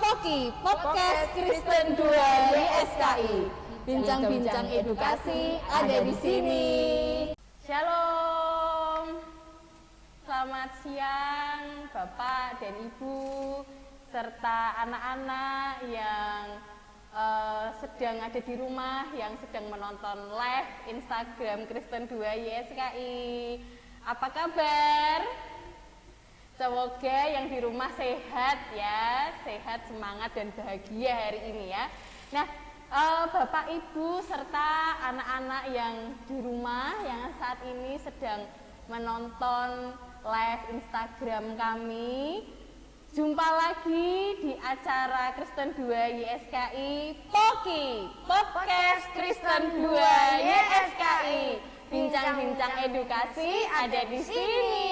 Poki, Podcast Kristen 2 YSKI. Bincang-bincang edukasi ada di sini. Shalom. Selamat siang Bapak dan Ibu serta anak-anak yang sedang ada di rumah, yang sedang menonton live Instagram Kristen 2 YSKI. Apa kabar? Semoga yang di rumah sehat ya, sehat, semangat dan bahagia hari ini ya. Nah, Bapak Ibu serta anak-anak yang di rumah yang saat ini sedang menonton live Instagram kami, jumpa lagi di acara Kristen 2 YSKI Poki, Podcast Kristen 2 YSKI. Bincang-bincang edukasi ada di sini.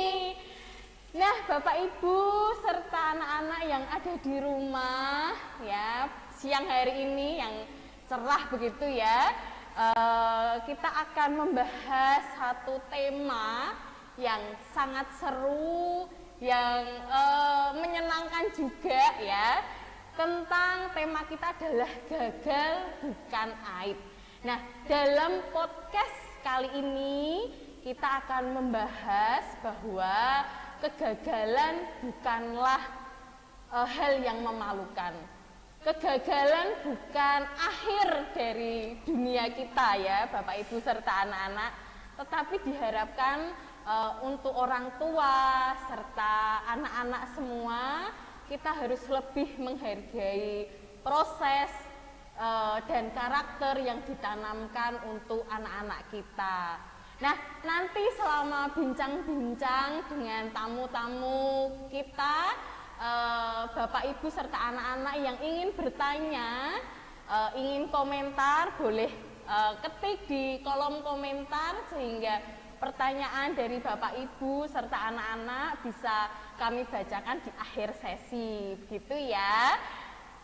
Nah, Bapak Ibu serta anak-anak yang ada di rumah ya, siang hari ini yang cerah begitu ya, kita akan membahas satu tema yang sangat seru, yang menyenangkan juga ya. Tentang tema kita adalah gagal bukan aib. Nah, dalam podcast kali ini kita akan membahas bahwa kegagalan bukanlah hal yang memalukan. Kegagalan bukan akhir dari dunia kita ya, Bapak Ibu serta anak-anak, tetapi diharapkan untuk orang tua serta anak-anak semua, kita harus lebih menghargai proses dan karakter yang ditanamkan untuk anak-anak kita. Nah, nanti selama bincang-bincang dengan tamu-tamu kita, Bapak Ibu serta anak-anak yang ingin bertanya, ingin komentar, boleh ketik di kolom komentar sehingga pertanyaan dari Bapak Ibu serta anak-anak bisa kami bacakan di akhir sesi, begitu ya.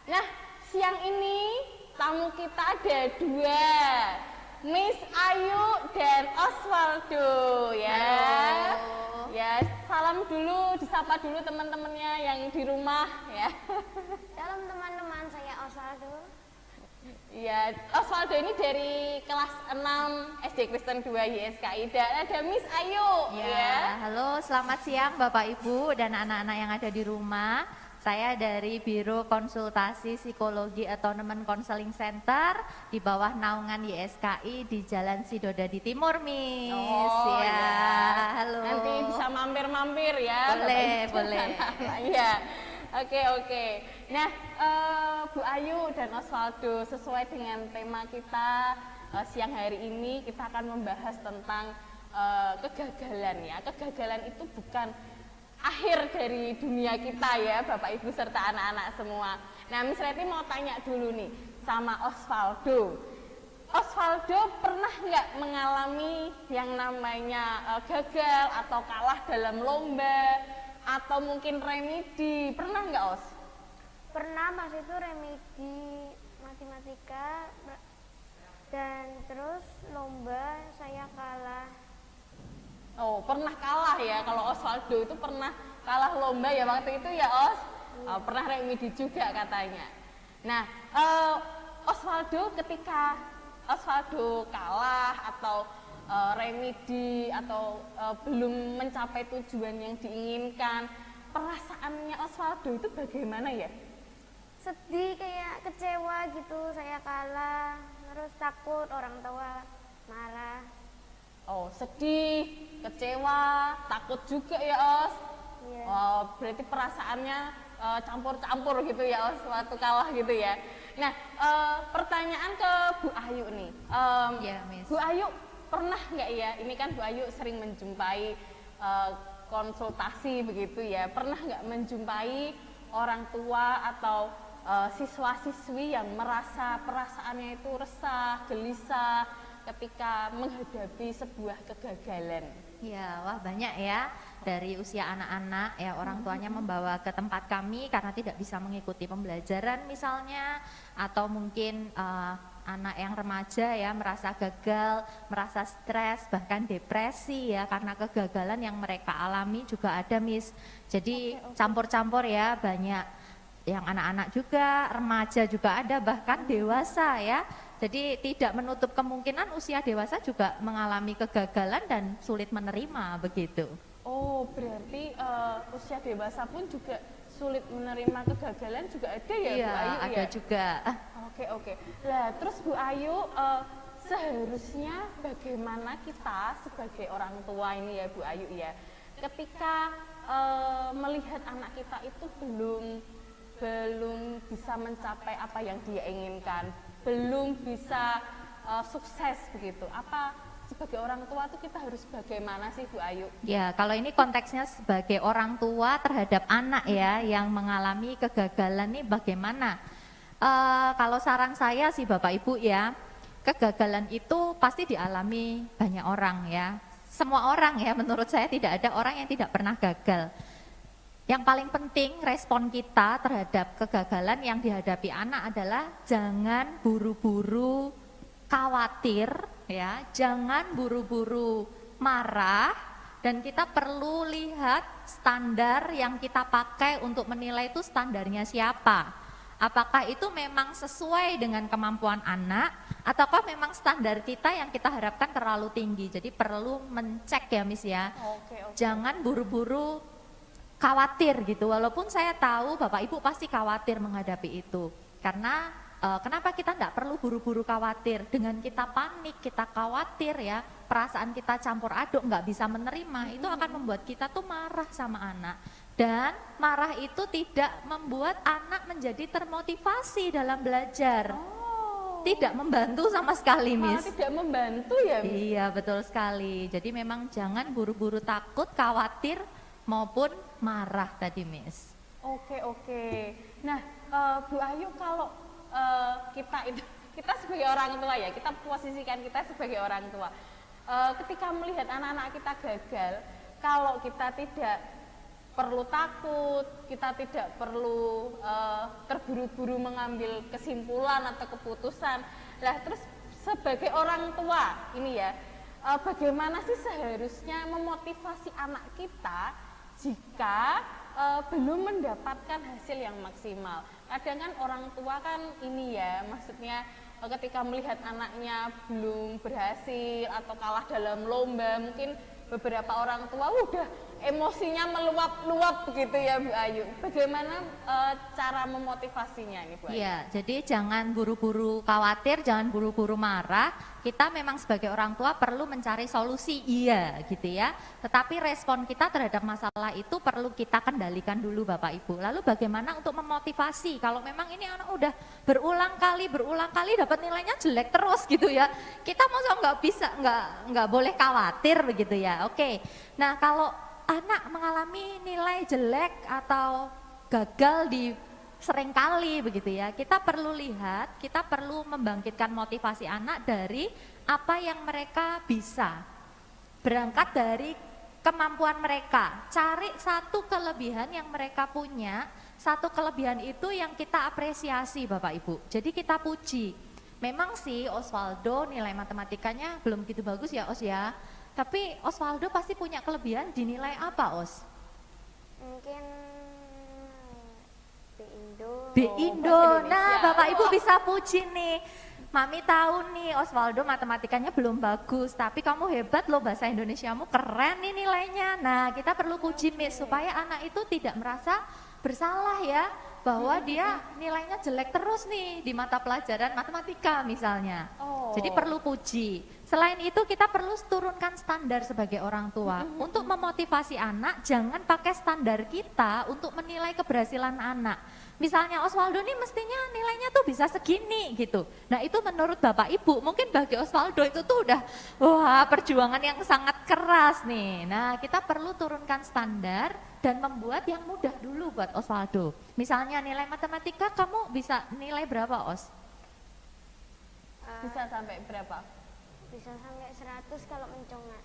Nah, siang ini tamu kita ada dua, Miss Ayu dan Osvaldo ya. Halo. Ya, salam dulu, disapa dulu teman-temannya yang di rumah ya. Salam teman-teman, saya Osvaldo. Ya, Osvaldo ini dari kelas 6 SD Kristen 2 YSKI. Dan ada Miss Ayu ya. Halo, selamat siang Bapak Ibu dan anak-anak yang ada di rumah. Saya dari Biro Konsultasi Psikologi Autonomous Counseling Center di bawah naungan YSKI di Jalan Sidodadi Timur, Miss. Oh ya. Halo. Nanti bisa mampir-mampir ya. Boleh. Iya. Oke. Nah, Bu Ayu dan Osvaldo, sesuai dengan tema kita siang hari ini, kita akan membahas tentang kegagalan ya. Kegagalan itu bukan akhir dari dunia kita ya, Bapak Ibu serta anak-anak semua. Nah, Miss Reti mau tanya dulu nih sama Osvaldo. Osvaldo pernah nggak mengalami yang namanya gagal atau kalah dalam lomba atau mungkin remedi? Pernah nggak, Os? Pernah, pas itu remedi matematika dan terus lomba saya kalah. Oh, pernah kalah ya. Kalau Osvaldo itu pernah kalah lomba ya waktu itu ya, Os? Pernah remedi juga katanya. Nah, Osvaldo ketika Osvaldo kalah atau remedi atau belum mencapai tujuan yang diinginkan, perasaannya Osvaldo itu bagaimana ya? Sedih, kayak kecewa gitu, saya kalah, terus takut orang tua marah. Oh, sedih, kecewa, takut juga ya, Os? Iya. Oh, berarti perasaannya campur-campur gitu ya, Os, waktu kalah gitu ya. Nah, pertanyaan ke Bu Ayu nih. Ya, Miss. Bu Ayu, pernah nggak ya, ini kan Bu Ayu sering menjumpai konsultasi begitu ya, pernah nggak menjumpai orang tua atau siswa-siswi yang merasa perasaannya itu resah, gelisah ketika menghadapi sebuah kegagalan? Ya, wah banyak ya, dari usia anak-anak ya, orang tuanya membawa ke tempat kami karena tidak bisa mengikuti pembelajaran misalnya, atau mungkin anak yang remaja ya merasa gagal, merasa stres, bahkan depresi ya karena kegagalan yang mereka alami juga ada, Miss. Jadi campur-campur ya, banyak yang anak-anak juga, remaja juga ada, bahkan dewasa ya. Jadi tidak menutup kemungkinan usia dewasa juga mengalami kegagalan dan sulit menerima begitu. Oh, berarti usia dewasa pun juga sulit menerima kegagalan juga ada ya, Iya, Bu Ayu ada ya? juga. Oke. Lah, terus Bu Ayu, seharusnya bagaimana kita sebagai orang tua ini ya Bu Ayu ya, ketika melihat anak kita itu belum bisa mencapai apa yang dia inginkan, belum bisa sukses begitu. Apa sebagai orang tua tuh kita harus bagaimana sih Bu Ayu? Ya, kalau ini konteksnya sebagai orang tua terhadap anak ya yang mengalami kegagalan nih bagaimana? Kalau saran saya sih Bapak Ibu ya, kegagalan itu pasti dialami banyak orang ya. Semua orang ya, menurut saya tidak ada orang yang tidak pernah gagal. Yang paling penting respon kita terhadap kegagalan yang dihadapi anak adalah jangan buru-buru khawatir ya, jangan buru-buru marah, dan kita perlu lihat standar yang kita pakai untuk menilai itu standarnya siapa. Apakah itu memang sesuai dengan kemampuan anak, ataukah memang standar kita yang kita harapkan terlalu tinggi. Jadi perlu mencek ya Miss ya. Oke. Jangan buru-buru khawatir gitu, walaupun saya tahu Bapak Ibu pasti khawatir menghadapi itu. Karena kenapa kita tidak perlu buru-buru khawatir? Dengan kita panik, kita khawatir ya, perasaan kita campur aduk, nggak bisa menerima, itu akan membuat kita tuh marah sama anak. Dan marah itu tidak membuat anak menjadi termotivasi dalam belajar. Tidak membantu sama sekali, Malah Miss. tidak membantu ya, Miss? Iya, betul sekali. Jadi memang jangan buru-buru takut, khawatir, maupun marah tadi, Miss. Oke. Nah, Bu Ayu, kalau kita sebagai orang tua ya, kita posisikan kita sebagai orang tua. Ketika melihat anak-anak kita gagal, kalau kita tidak perlu takut, kita tidak perlu terburu-buru mengambil kesimpulan atau keputusan. Lah, terus sebagai orang tua ini ya, bagaimana sih seharusnya memotivasi anak kita jika belum mendapatkan hasil yang maksimal? Kadang kan orang tua kan ini ya, maksudnya ketika melihat anaknya belum berhasil atau kalah dalam lomba, mungkin beberapa orang tua udah emosinya meluap-luap begitu ya Bu Ayu. Bagaimana cara memotivasinya ini Bu Ayu? Iya, jadi jangan buru-buru khawatir, jangan buru-buru marah. Kita memang sebagai orang tua perlu mencari solusi, iya gitu ya. Tetapi respon kita terhadap masalah itu perlu kita kendalikan dulu Bapak Ibu. Lalu bagaimana untuk memotivasi? Kalau memang ini anak udah berulang kali dapat nilainya jelek terus gitu ya. Kita masa nggak boleh khawatir begitu ya. Oke. Nah, kalau anak mengalami nilai jelek atau gagal di seringkali begitu ya, kita perlu lihat, kita perlu membangkitkan motivasi anak dari apa yang mereka bisa. Berangkat dari kemampuan mereka, cari satu kelebihan yang mereka punya, satu kelebihan itu yang kita apresiasi Bapak Ibu. Jadi kita puji. Memang sih Osvaldo nilai matematikanya belum gitu bagus ya Os ya. Tapi Osvaldo pasti punya kelebihan dinilai apa, Os? Mungkin B-Indo. Nah, Indonesia. Bapak Ibu bisa puji nih. Mami tahu nih Osvaldo matematikanya belum bagus, tapi kamu hebat loh, bahasa Indonesiamu keren nih nilainya. Nah, kita perlu puji Miss supaya anak itu tidak merasa bersalah ya, bahwa dia nilainya jelek terus nih di mata pelajaran matematika misalnya. Jadi perlu puji. Selain itu kita perlu turunkan standar sebagai orang tua. Untuk memotivasi anak, jangan pakai standar kita untuk menilai keberhasilan anak. Misalnya Osvaldo nih mestinya nilainya tuh bisa segini gitu. Nah itu menurut Bapak Ibu, mungkin bagi Osvaldo itu tuh udah wah perjuangan yang sangat keras nih. Nah kita perlu turunkan standar dan membuat yang mudah dulu buat Osvaldo. Misalnya nilai matematika kamu bisa nilai berapa Os? Bisa sampai berapa? bisa sampai 100 kalau mencongat.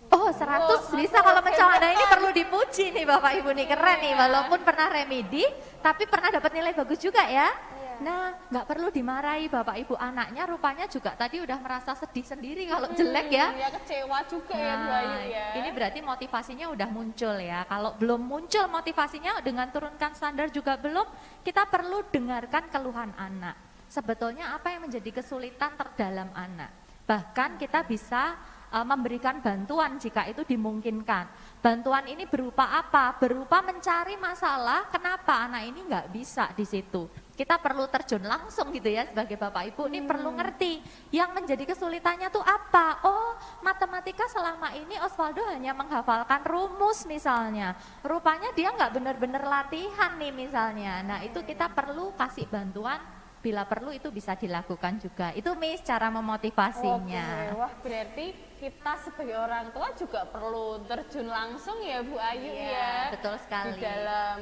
Oh 100 bisa kalau mencolok. Nah ini perlu dipuji nih Bapak Ibu nih, keren nih, walaupun pernah remedi tapi pernah dapat nilai bagus juga ya. Iya. Nah, nggak perlu dimarahi Bapak Ibu, anaknya rupanya juga tadi udah merasa sedih sendiri kalau jelek ya. Ya kecewa juga ya Bu Ayu ya. Ini berarti motivasinya udah muncul ya. Kalau belum muncul motivasinya dengan turunkan standar juga belum, kita perlu dengarkan keluhan anak. Sebetulnya apa yang menjadi kesulitan terdalam anak. Bahkan kita bisa memberikan bantuan jika itu dimungkinkan. Bantuan ini berupa apa? Berupa mencari masalah kenapa anak ini nggak bisa di situ. Kita perlu terjun langsung gitu ya sebagai Bapak Ibu, ini perlu ngerti yang menjadi kesulitannya tuh apa. Oh, matematika selama ini Osvaldo hanya menghafalkan rumus misalnya. Rupanya dia nggak benar-benar latihan nih misalnya. Nah itu kita perlu kasih bantuan. Bila perlu itu bisa dilakukan juga. Itu Miss cara memotivasinya. Oke, wah berarti kita sebagai orang tua juga perlu terjun langsung ya Bu Ayu ya. Betul sekali. Di dalam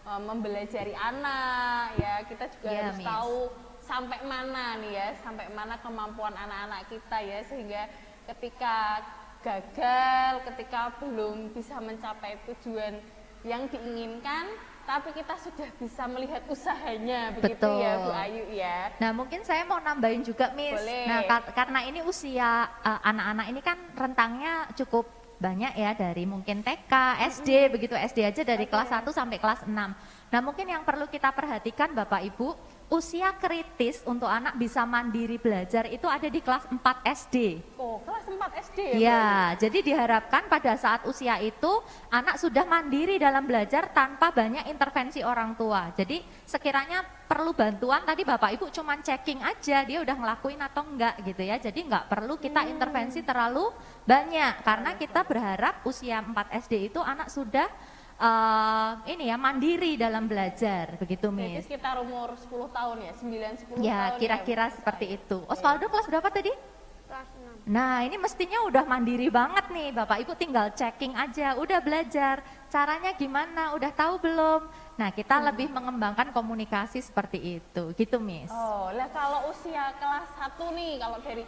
membelajari anak ya, kita juga harus Miss. tahu sampai mana nih ya, sampai mana kemampuan anak-anak kita ya, sehingga ketika gagal, ketika belum bisa mencapai tujuan yang diinginkan, tapi kita sudah bisa melihat usahanya, begitu ya Bu Ayu ya. Nah mungkin saya mau nambahin juga Miss. Boleh. Nah karena ini usia anak-anak ini kan rentangnya cukup banyak ya, dari mungkin TK, SD, begitu SD aja dari kelas 1 sampai kelas 6. Nah mungkin yang perlu kita perhatikan Bapak Ibu, usia kritis untuk anak bisa mandiri belajar itu ada di kelas 4 SD. Oh, kelas 4 SD ya? Ya, jadi diharapkan pada saat usia itu anak sudah mandiri dalam belajar tanpa banyak intervensi orang tua. Jadi sekiranya perlu bantuan tadi Bapak Ibu cuman checking aja dia udah ngelakuin atau enggak gitu ya. Jadi enggak perlu kita intervensi terlalu banyak karena kita berharap usia 4 SD itu anak sudah ini ya mandiri dalam belajar begitu Jadi Miss. sekitar umur 10 tahun ya, 9-10 Ya tahun kira-kira seperti itu. Osvaldo kelas berapa tadi? Kelas 6. Nah ini mestinya udah mandiri banget nih Bapak Ibu, tinggal checking aja, udah belajar, caranya gimana, udah tahu belum? Nah kita lebih mengembangkan komunikasi seperti itu, gitu Miss. Oh, lah kalau usia kelas 1 nih, kalau dari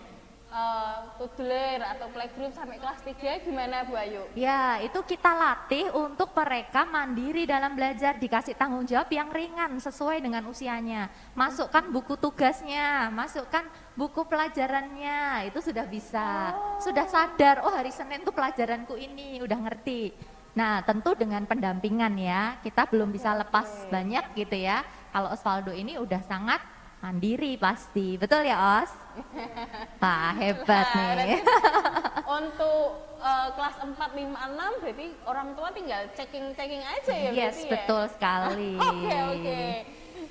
toddler atau playgroup sampai kelas 3 gimana Bu Ayu? Ya itu kita latih untuk mereka mandiri dalam belajar, dikasih tanggung jawab yang ringan sesuai dengan usianya. Masukkan buku tugasnya, masukkan buku pelajarannya, itu sudah bisa. Sudah sadar, oh hari Senin tuh pelajaranku ini, udah ngerti. Nah tentu dengan pendampingan ya, kita belum bisa lepas banyak gitu ya. Kalau Osvaldo ini udah sangat mandiri pasti, betul ya Os? Wah hebat nih. Untuk kelas 4, 5, 6 berarti orang tua tinggal checking aja ya? Yes, berarti betul ya? sekali. Oke.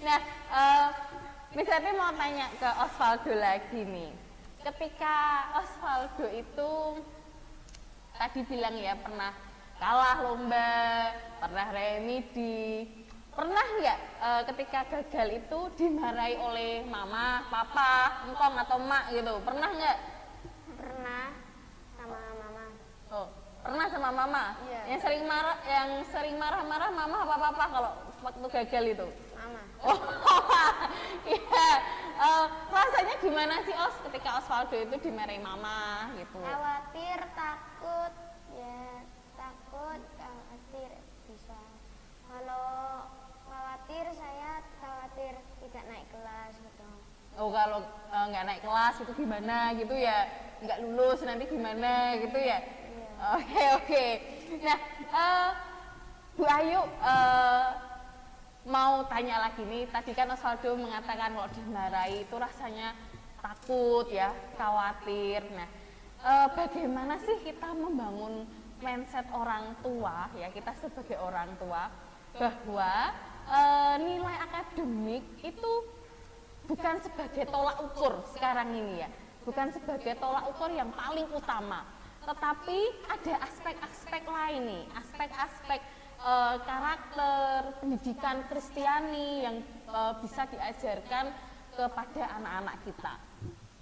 Nah, Miss Epi mau tanya ke Osvaldo lagi nih. Ketika Osvaldo itu tadi bilang ya pernah kalah lomba, pernah remedi, pernah nggak ketika gagal itu dimarahi oleh mama, papa, engkong atau mak gitu? Pernah nggak? Pernah sama mama. Oh, pernah sama mama? Iya. Yang sering marah-marah mama apa papa kalau waktu gagal itu? Mama. Oh, iya. Rasanya gimana sih Os ketika Osvaldo itu dimarahi mama gitu? Khawatir, takut, ya takut, khawatir bisa. Kalau khawatir saya khawatir tidak naik kelas gitu. Oh kalau nggak naik kelas itu gimana gitu ya? Nggak lulus nanti gimana gitu ya? Oke. Nah, Bu Ayu mau tanya lagi nih. Tadi kan Osvaldo mengatakan kalau dimarahi itu rasanya takut ya, khawatir. Nah, bagaimana sih kita membangun mindset orang tua ya, kita sebagai orang tua bahwa nilai akademik itu bukan sebagai tolak ukur sekarang ini ya, bukan sebagai tolak ukur yang paling utama, tetapi ada aspek-aspek lain nih, aspek-aspek karakter, pendidikan Kristiani yang bisa diajarkan kepada anak-anak kita.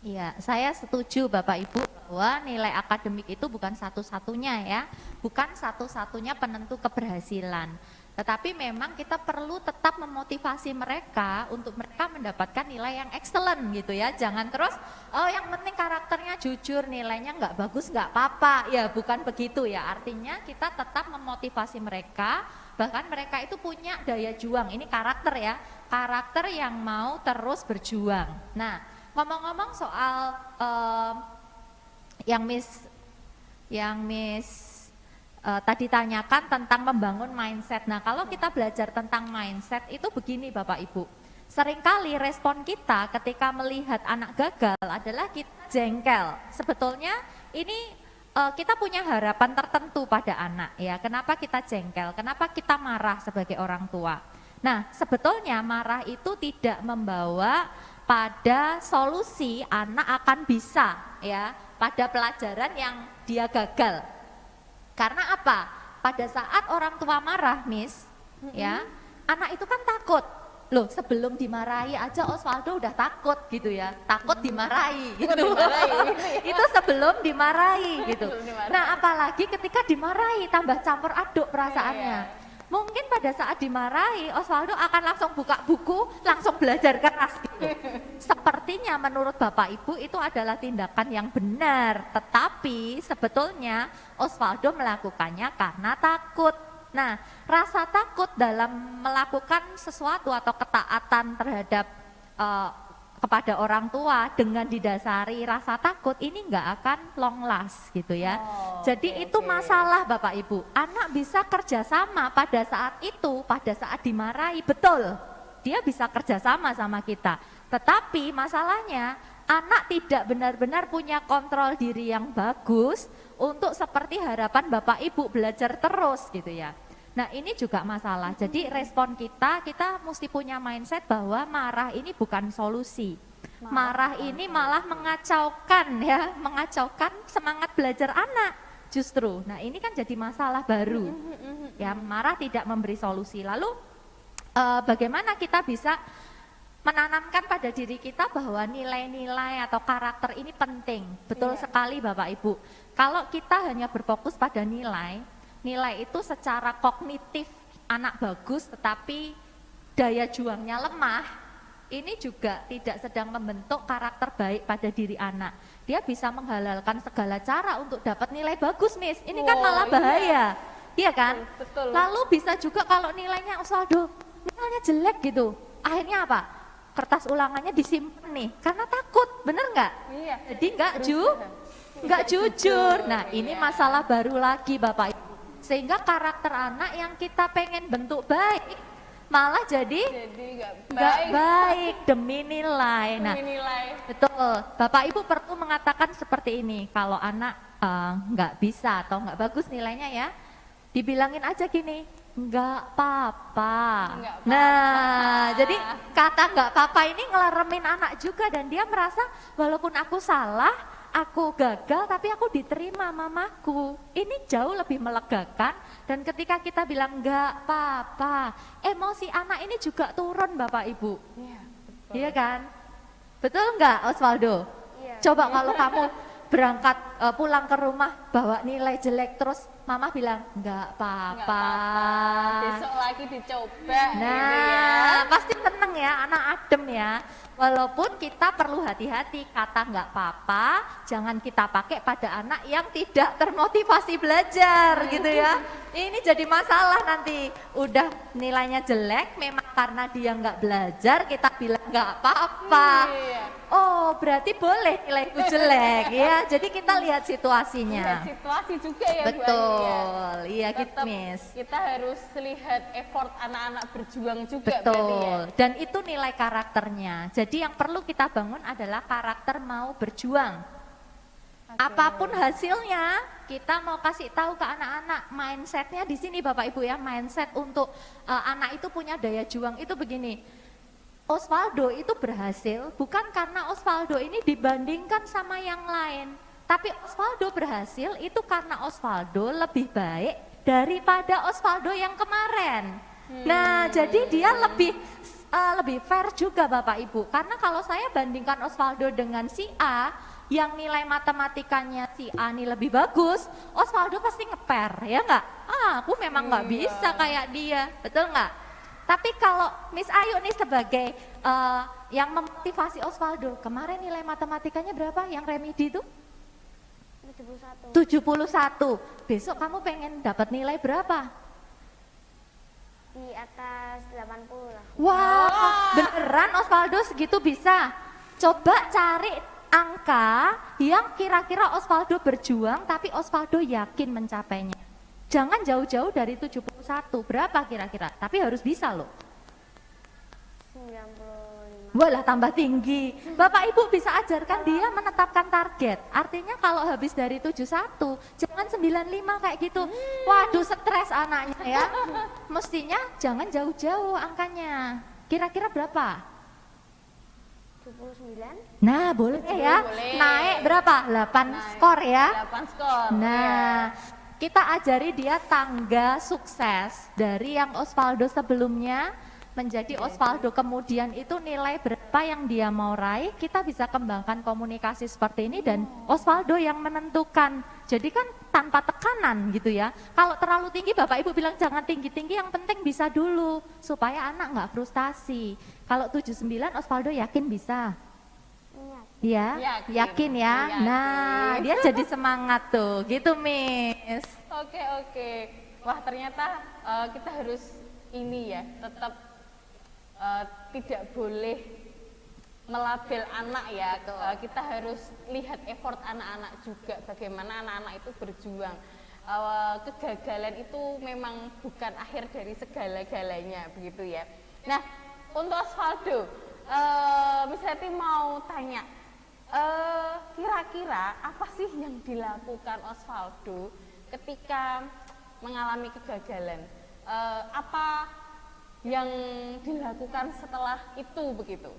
Iya, saya setuju Bapak Ibu bahwa nilai akademik itu bukan satu-satunya ya, bukan satu-satunya penentu keberhasilan. Tetapi memang kita perlu tetap memotivasi mereka untuk mereka mendapatkan nilai yang excellent gitu ya. Jangan terus, oh yang penting karakternya jujur, nilainya nggak bagus nggak apa-apa. Ya bukan begitu ya, artinya kita tetap memotivasi mereka, bahkan mereka itu punya daya juang. Ini karakter ya, karakter yang mau terus berjuang. Nah ngomong-ngomong soal yang Miss tadi tanyakan tentang membangun mindset. Nah kalau kita belajar tentang mindset itu begini Bapak Ibu, seringkali respon kita ketika melihat anak gagal adalah kita jengkel. Sebetulnya ini kita punya harapan tertentu pada anak ya. Kenapa kita jengkel, kenapa kita marah sebagai orang tua. Nah sebetulnya marah itu tidak membawa pada solusi anak akan bisa ya pada pelajaran yang dia gagal. Karena apa? Pada saat orang tua marah, Miss, ya, anak itu kan takut. Loh, sebelum dimarahi aja Osvaldo udah takut gitu ya. Takut dimarahi gitu. Itu sebelum dimarahi gitu. Nah, apalagi ketika dimarahi tambah campur aduk perasaannya. Mungkin pada saat dimarahi Osvaldo akan langsung buka buku, langsung belajar keras gitu. Sepertinya menurut Bapak Ibu itu adalah tindakan yang benar, tetapi sebetulnya Osvaldo melakukannya karena takut. Nah, rasa takut dalam melakukan sesuatu atau ketaatan terhadap kepada orang tua dengan didasari rasa takut ini nggak akan long last gitu ya. Jadi itu masalah Bapak Ibu. Anak bisa kerjasama pada saat itu, pada saat dimarahi, betul. Dia bisa kerjasama sama kita. Tetapi masalahnya anak tidak benar-benar punya kontrol diri yang bagus untuk seperti harapan Bapak Ibu belajar terus gitu ya. Nah ini juga masalah, jadi respon kita mesti punya mindset bahwa marah ini bukan solusi. Marah ini malah mengacaukan ya, mengacaukan semangat belajar anak justru. Nah ini kan jadi masalah baru, ya marah tidak memberi solusi. Lalu bagaimana kita bisa menanamkan pada diri kita bahwa nilai-nilai atau karakter ini penting. Betul sekali Bapak Ibu, kalau kita hanya berfokus pada nilai itu secara kognitif anak bagus tetapi daya juangnya lemah, ini juga tidak sedang membentuk karakter baik pada diri anak. Dia bisa menghalalkan segala cara untuk dapat nilai bagus, Miss. Ini kan malah bahaya, iya kan? Betul. Lalu bisa juga kalau nilainya Osvaldo, nilainya jelek gitu, akhirnya apa? Kertas ulangannya disimpan nih, karena takut, bener nggak? Iya. Jadi nggak jujur. Nah ini masalah baru lagi Bapak Ibu. Sehingga karakter anak yang kita pengen bentuk baik malah jadi nggak baik demi nilai. Nah, betul. Bapak Ibu perlu mengatakan seperti ini. Kalau anak nggak bisa atau nggak bagus nilainya ya, dibilangin aja gini, nggak apa-apa. Nah, jadi kata nggak apa-apa ini ngeleremin anak juga dan dia merasa walaupun aku salah, aku gagal tapi aku diterima mamaku. Ini jauh lebih melegakan dan ketika kita bilang enggak apa-apa, emosi anak ini juga turun Bapak Ibu. Iya, betul. Iya kan? Betul enggak Osvaldo? Iya. Coba kalau kamu berangkat pulang ke rumah bawa nilai jelek terus mama bilang enggak apa-apa. Besok lagi dicoba. Nah, gitu ya. pasti tenang ya, anak adem ya. Walaupun kita perlu hati-hati, kata nggak apa-apa, jangan kita pakai pada anak yang tidak termotivasi belajar gitu ya. Ini jadi masalah nanti, udah nilainya jelek, memang karena dia nggak belajar, kita bilang nggak apa-apa. Oh berarti boleh nilaiku jelek ya, jadi kita lihat situasinya. Lihat situasi juga ya Bu Ani, ya. Betul, iya gitu Tetap Miss. kita harus lihat effort anak-anak berjuang juga berarti ya. Betul, dan itu nilai karakternya. Jadi yang perlu kita bangun adalah karakter mau berjuang. Apapun hasilnya, kita mau kasih tahu ke anak-anak, mindsetnya di sini Bapak Ibu ya, mindset untuk anak itu punya daya juang itu begini. Osvaldo itu berhasil bukan karena Osvaldo ini dibandingkan sama yang lain, tapi Osvaldo berhasil itu karena Osvaldo lebih baik daripada Osvaldo yang kemarin. Nah, jadi dia lebih fair juga Bapak Ibu. Karena kalau saya bandingkan Osvaldo dengan si A, yang nilai matematikanya si A ini lebih bagus, Osvaldo pasti ngeper, ya nggak? Aku memang nggak bisa kayak dia, betul nggak? Tapi kalau Miss Ayu nih sebagai yang memotivasi Osvaldo, kemarin nilai matematikanya berapa yang remedi itu? 71. Besok kamu pengen dapat nilai berapa? Di atas 80 lah. Wah, beneran Osvaldo segitu bisa? Coba cari angka yang kira-kira Osvaldo berjuang tapi Osvaldo yakin mencapainya. Jangan jauh-jauh dari 71, berapa kira-kira? Tapi harus bisa loh. 95. Walah tambah tinggi. Bapak Ibu bisa ajarkan dia menetapkan target. Artinya kalau habis dari 71, jangan 95 kayak gitu. Waduh stres anaknya ya. Mestinya jangan jauh-jauh angkanya. Kira-kira berapa? 79. Nah boleh ya. Boleh. Naik berapa? 8 skor ya. 8 skor. Nah, kita ajari dia tangga sukses dari yang Osvaldo sebelumnya menjadi Osvaldo kemudian itu nilai berapa yang dia mau raih, kita bisa kembangkan komunikasi seperti ini dan Osvaldo yang menentukan. Jadi kan tanpa tekanan gitu ya. Kalau terlalu tinggi Bapak Ibu bilang jangan tinggi-tinggi, yang penting bisa dulu supaya anak nggak frustasi. Kalau 79 Osvaldo yakin bisa? Ya, yakin ya. Yakin. Nah, dia jadi semangat tuh, gitu Miss. Oke. Wah ternyata kita harus ini ya, tetap tidak boleh melabel anak ya. Kita harus lihat effort anak-anak juga, bagaimana anak-anak itu berjuang. Kegagalan itu memang bukan akhir dari segala-galanya, begitu ya. Nah, untuk Osvaldo, Miss Heti mau tanya, kira-kira apa sih yang dilakukan Osvaldo ketika mengalami kegagalan? Apa yang dilakukan setelah itu begitu?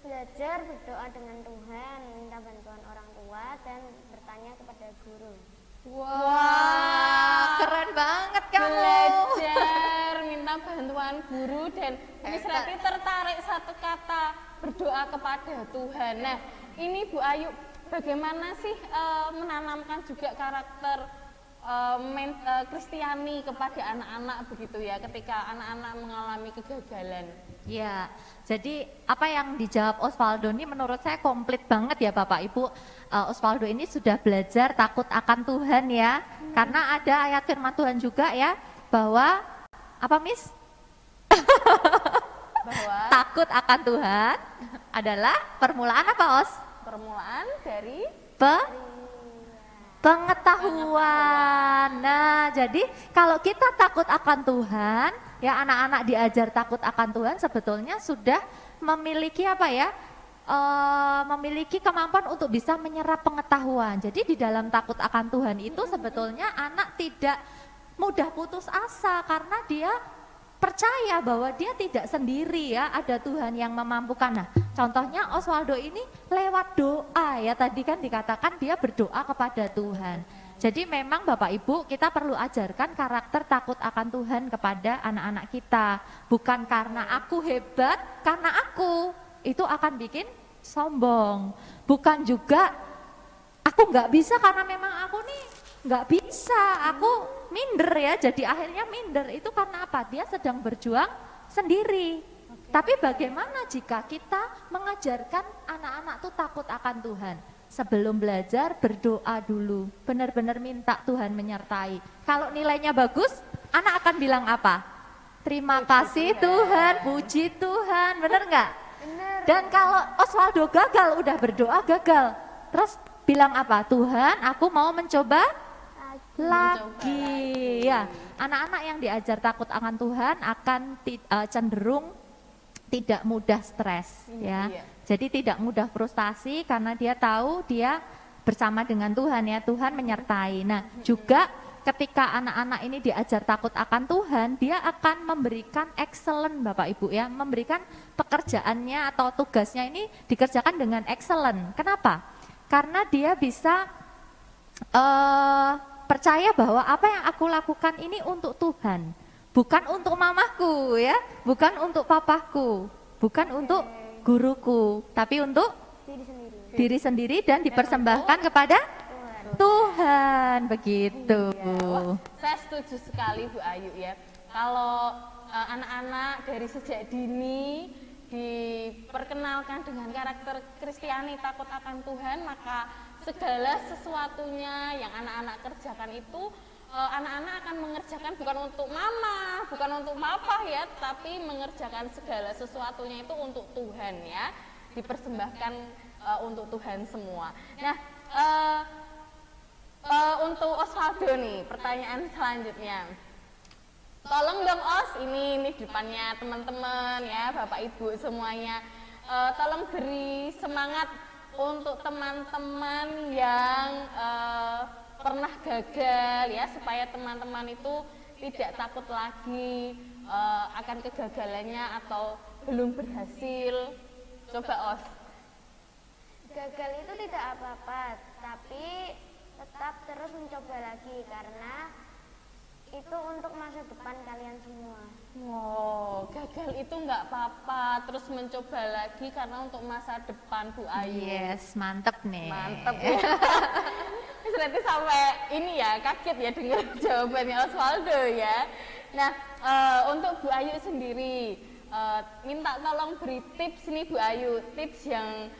Belajar berdoa dengan Tuhan, minta bantuan orang tua dan bertanya kepada guru. Wah, keren banget kamu. Belajar, minta bantuan guru dan Miss Rati tertarik satu kata, berdoa kepada Tuhan. Nah, ini Bu Ayu bagaimana sih menanamkan juga karakter Kristiani kepada anak-anak begitu ya ketika anak-anak mengalami kegagalan? Ya, jadi apa yang dijawab Osvaldo ini menurut saya komplit banget ya Bapak Ibu. Osvaldo ini sudah belajar takut akan Tuhan ya, karena ada ayat firman Tuhan juga ya bahwa apa Miss? Bahwa takut akan Tuhan adalah permulaan apa Os? permulaan dari pengetahuan. Nah, jadi kalau kita takut akan Tuhan, ya anak-anak diajar takut akan Tuhan sebetulnya sudah memiliki apa ya? Memiliki kemampuan untuk bisa menyerap pengetahuan. Jadi di dalam takut akan Tuhan itu sebetulnya anak tidak mudah putus asa karena dia percaya bahwa dia tidak sendiri ya, ada Tuhan yang memampukan. Nah, contohnya Osvaldo ini lewat doa ya, tadi kan dikatakan dia berdoa kepada Tuhan. Jadi memang Bapak Ibu kita perlu ajarkan karakter takut akan Tuhan kepada anak-anak kita. Bukan karena aku hebat, karena aku itu akan bikin sombong. Bukan juga aku nggak bisa karena memang aku nih nggak bisa, aku minder ya, jadi akhirnya minder. Itu karena apa? Dia sedang berjuang sendiri. Tapi bagaimana jika kita mengajarkan anak-anak tuh takut akan Tuhan? Sebelum belajar berdoa dulu, benar-benar minta Tuhan menyertai. Kalau nilainya bagus, anak akan bilang apa? Terima kasih Tuhan, puji Tuhan, benar nggak? Dan kalau Osvaldo gagal, udah berdoa gagal, terus bilang apa? Tuhan, aku mau mencoba lagi. Ya, anak-anak yang diajar takut akan Tuhan akan cenderung tidak mudah stres ya. Jadi tidak mudah frustasi karena dia tahu dia bersama dengan Tuhan ya, Tuhan menyertai. Nah, juga ketika anak-anak ini diajar takut akan Tuhan, dia akan memberikan excellent Bapak Ibu ya, memberikan pekerjaannya atau tugasnya ini dikerjakan dengan excellent. Kenapa? Karena dia bisa percaya bahwa apa yang aku lakukan ini untuk Tuhan, bukan untuk mamaku ya, bukan untuk papaku, bukan untuk guruku, tapi untuk Diri sendiri dan dipersembahkan kepada Tuhan, begitu. Wah, saya setuju sekali Bu Ayu ya. Kalau anak-anak dari sejak dini diperkenalkan dengan karakter Kristiani, takut akan Tuhan, maka segala sesuatunya yang anak-anak kerjakan itu anak-anak akan mengerjakan bukan untuk mama, bukan untuk papa ya, tapi mengerjakan segala sesuatunya itu untuk Tuhan ya, dipersembahkan untuk Tuhan semua. Nah, untuk Osvaldo nih, pertanyaan selanjutnya. Tolong dong Os, ini depannya teman-teman ya, Bapak Ibu semuanya. Tolong beri semangat untuk teman-teman yang pernah gagal ya, supaya teman-teman itu tidak takut lagi akan kegagalannya atau belum berhasil. Coba Os. Gagal itu tidak apa-apa, tapi tetap terus mencoba lagi karena itu untuk masa depan kalian semua. Wow, gagal itu nggak apa-apa, terus mencoba lagi karena untuk masa depan Bu Ayu. Yes, mantep nih. Mantep ya. Berarti sampai ini ya, kaget ya dengar jawabannya Osvaldo ya. Nah, untuk Bu Ayu sendiri, minta tolong beri tips nih Bu Ayu, tips yang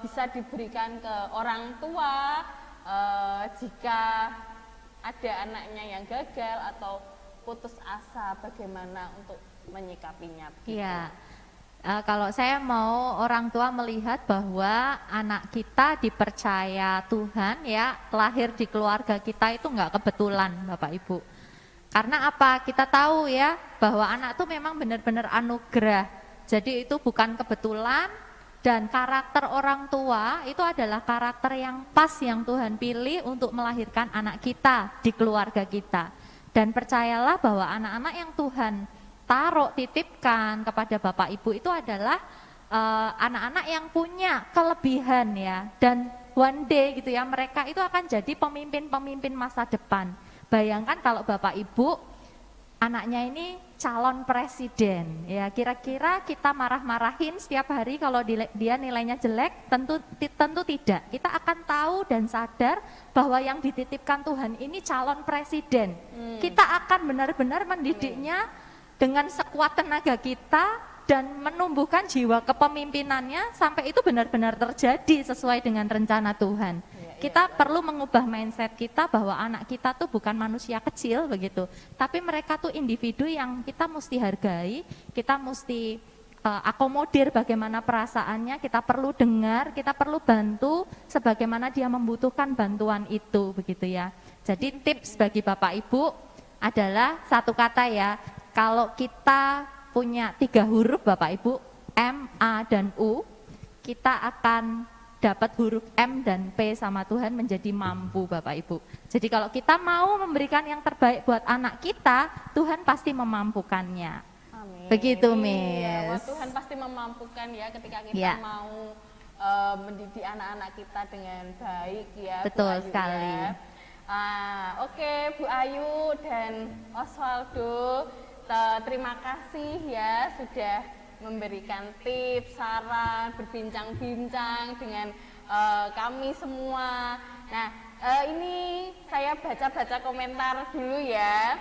bisa diberikan ke orang tua jika ada anaknya yang gagal atau putus asa, bagaimana untuk menyikapinya? Iya. Kalau saya mau orang tua melihat bahwa anak kita dipercaya Tuhan ya, lahir di keluarga kita itu nggak kebetulan Bapak Ibu. Karena apa? Kita tahu ya bahwa anak itu memang benar-benar anugerah. Jadi itu bukan kebetulan, dan karakter orang tua itu adalah karakter yang pas yang Tuhan pilih untuk melahirkan anak kita di keluarga kita. Dan percayalah bahwa anak-anak yang Tuhan taruh, titipkan kepada Bapak Ibu itu adalah anak-anak yang punya kelebihan ya. Dan one day gitu ya, mereka itu akan jadi pemimpin-pemimpin masa depan. Bayangkan kalau Bapak Ibu anaknya ini calon presiden ya, kira-kira kita marah-marahin setiap hari kalau dia nilainya jelek? Tentu tidak. Kita akan tahu dan sadar bahwa yang dititipkan Tuhan ini calon presiden. Kita akan benar-benar mendidiknya dengan sekuat tenaga kita dan menumbuhkan jiwa kepemimpinannya sampai itu benar-benar terjadi sesuai dengan rencana Tuhan. Kita perlu mengubah mindset kita bahwa anak kita tuh bukan manusia kecil begitu, tapi mereka tuh individu yang kita mesti hargai, kita mesti akomodir bagaimana perasaannya, kita perlu dengar, kita perlu bantu sebagaimana dia membutuhkan bantuan itu begitu ya. Jadi tips bagi Bapak Ibu adalah satu kata ya, kalau kita punya 3 huruf Bapak Ibu, M, A, dan U, kita akan dapat huruf M dan P sama Tuhan menjadi mampu Bapak Ibu. Jadi kalau kita mau memberikan yang terbaik buat anak kita, Tuhan pasti memampukannya. Amin. Begitu Wah, Miss. Tuhan pasti memampukan ya ketika kita mau mendidik anak-anak kita dengan baik ya. Betul Bu Ayu, sekali. Ya. Oke, Bu Ayu dan Osvaldo, terima kasih ya sudah memberikan tips, saran, berbincang-bincang dengan kami semua. Nah, ini saya baca-baca komentar dulu ya.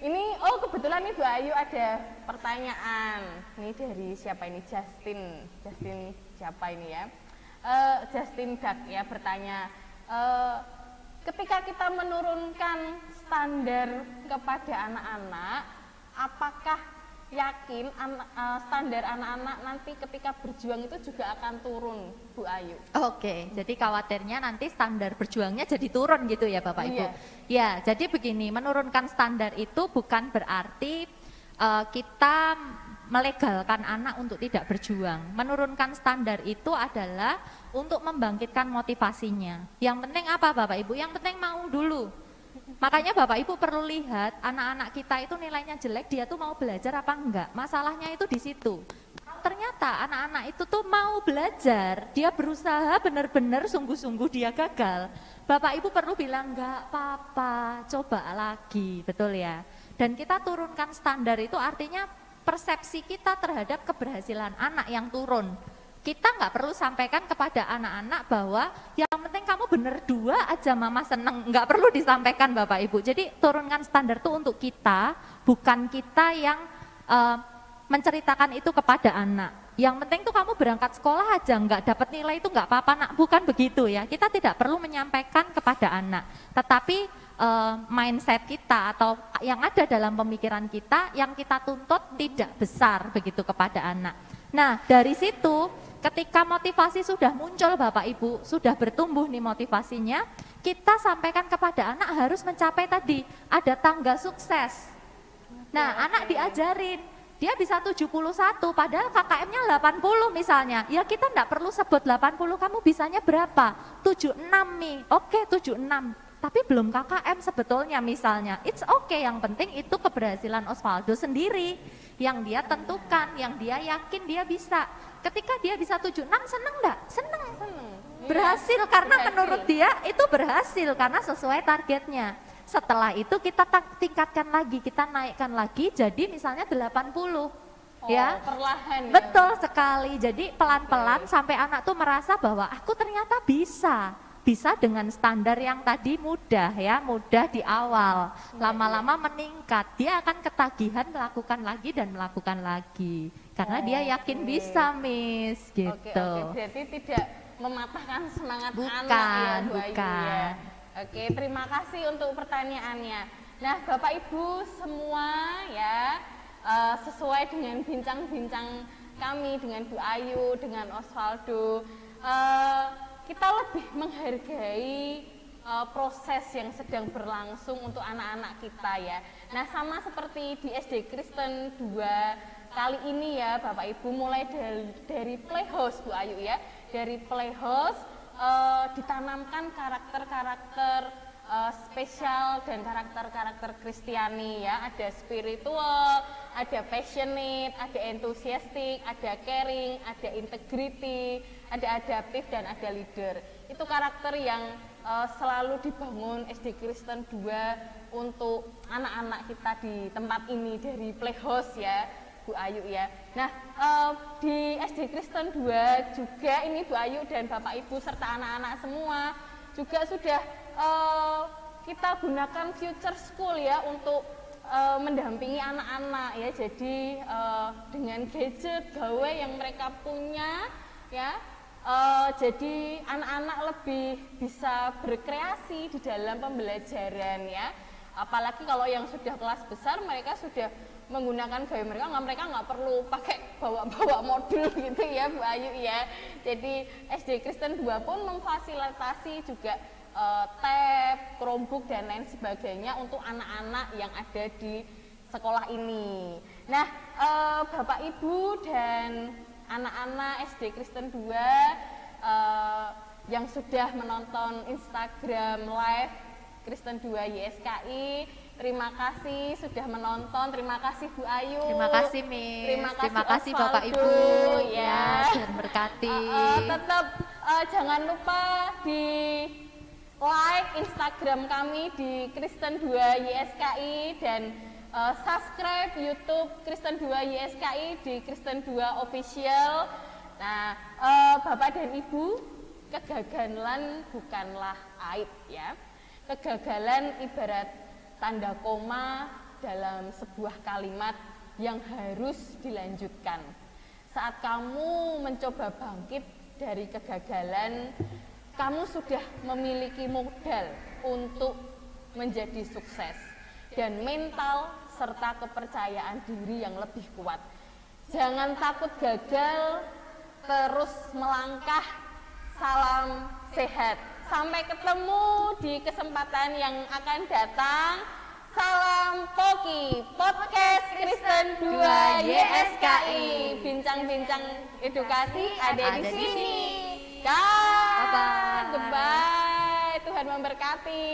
Ini, kebetulan nih Bu Ayu ada pertanyaan. Ini dari siapa ini? Justin siapa ini ya? Justin Duck ya bertanya, ketika kita menurunkan standar kepada anak-anak, apakah yakin standar anak-anak nanti ketika berjuang itu juga akan turun, Bu Ayu? Oke, jadi khawatirnya nanti standar berjuangnya jadi turun gitu ya Bapak Ibu? Ya, jadi begini, menurunkan standar itu bukan berarti kita melegalkan anak untuk tidak berjuang. Menurunkan standar itu adalah untuk membangkitkan motivasinya. Yang penting apa Bapak Ibu? Yang penting mau dulu. Makanya Bapak Ibu perlu lihat anak-anak kita itu nilainya jelek, dia tuh mau belajar apa enggak. Masalahnya itu di situ. Ternyata anak-anak itu tuh mau belajar, dia berusaha benar-benar sungguh-sungguh, dia gagal. Bapak Ibu perlu bilang enggak apa-apa, coba lagi, betul ya. Dan kita turunkan standar itu artinya persepsi kita terhadap keberhasilan anak yang turun. kita nggak perlu sampaikan kepada anak-anak bahwa yang penting kamu bener 2 aja mama seneng, nggak perlu disampaikan Bapak Ibu. Jadi turunkan standar itu untuk kita, bukan kita yang menceritakan itu kepada anak. Yang penting tuh kamu berangkat sekolah aja, nggak dapat nilai itu nggak apa-apa nak, bukan begitu ya. Kita tidak perlu menyampaikan kepada anak, tetapi mindset kita atau yang ada dalam pemikiran kita, yang kita tuntut tidak besar begitu kepada anak. Nah dari situ ketika motivasi sudah muncul Bapak Ibu, sudah bertumbuh nih motivasinya, kita sampaikan kepada anak harus mencapai tadi, ada tangga sukses. Nah anak diajarin, dia bisa 71 padahal KKM-nya 80 misalnya, ya kita enggak perlu sebut 80, kamu bisanya berapa? 76 nih, oke 76, tapi belum KKM sebetulnya misalnya, it's okay, yang penting itu keberhasilan Osvaldo sendiri, yang dia tentukan, yang dia yakin dia bisa. Ketika dia bisa 76, seneng enggak? Seneng. Berhasil, karena menurut dia itu berhasil, karena sesuai targetnya. Setelah itu kita tingkatkan lagi, kita naikkan lagi jadi misalnya 80. Ya, perlahan. Betul sekali. Jadi pelan-pelan sampai anak tuh merasa bahwa aku ternyata bisa dengan standar yang tadi mudah ya, mudah di awal. Lama-lama meningkat, dia akan ketagihan melakukan lagi dan melakukan lagi. Karena dia yakin bisa, Miss, gitu. Oke. Berarti tidak mematahkan semangat anak ya, Bu Ayu ya. Oke, terima kasih untuk pertanyaannya. Nah, Bapak Ibu semua ya, sesuai dengan bincang-bincang kami dengan Bu Ayu, dengan Osvaldo, kita lebih menghargai proses yang sedang berlangsung untuk anak-anak kita ya. Nah, sama seperti di SD Kristen 2 kali ini ya Bapak Ibu, mulai dari Playhouse Bu Ayu ya, dari Playhouse ditanamkan karakter-karakter spesial dan karakter-karakter Kristiani ya, ada spiritual, ada passionate, ada enthusiastic, ada caring, ada integrity, ada adaptif dan ada leader. Itu karakter yang selalu dibangun SD Kristen 2 untuk anak-anak kita di tempat ini dari Playhouse ya Bu Ayu ya. Nah di SD Kristen 2 juga ini Bu Ayu dan Bapak Ibu serta anak-anak semua juga sudah kita gunakan future school ya untuk mendampingi anak-anak ya. Jadi dengan gadget gawe yang mereka punya ya, jadi anak-anak lebih bisa berkreasi di dalam pembelajaran ya. Apalagi kalau yang sudah kelas besar, mereka sudah menggunakan gaya mereka nggak perlu pakai bawa modul gitu ya Bu Ayu ya. Jadi SD Kristen 2 pun memfasilitasi juga tab, Chromebook dan lain sebagainya untuk anak-anak yang ada di sekolah ini. Nah, Bapak Ibu dan anak-anak SD Kristen 2 yang sudah menonton Instagram Live Kristen 2 YSKI, terima kasih sudah menonton, terima kasih Bu Ayu. Terima kasih Miss. Terima kasih Bapak Ibu ya. Dan berkati. Tetap jangan lupa di like Instagram kami di Kristen 2 YSKI dan subscribe YouTube Kristen 2 YSKI di Kristen 2 Official. Nah, Bapak dan Ibu, kegagalan bukanlah aib ya. Kegagalan ibarat tanda koma dalam sebuah kalimat yang harus dilanjutkan. Saat kamu mencoba bangkit dari kegagalan, kamu sudah memiliki modal untuk menjadi sukses dan mental serta kepercayaan diri yang lebih kuat. Jangan takut gagal, terus melangkah. Salam sehat. Sampai ketemu di kesempatan yang akan datang. Salam Poki, Podcast Kristen 2 YSKI. Bincang-bincang edukasi ada di sini. Bye. Goodbye. Tuhan memberkati.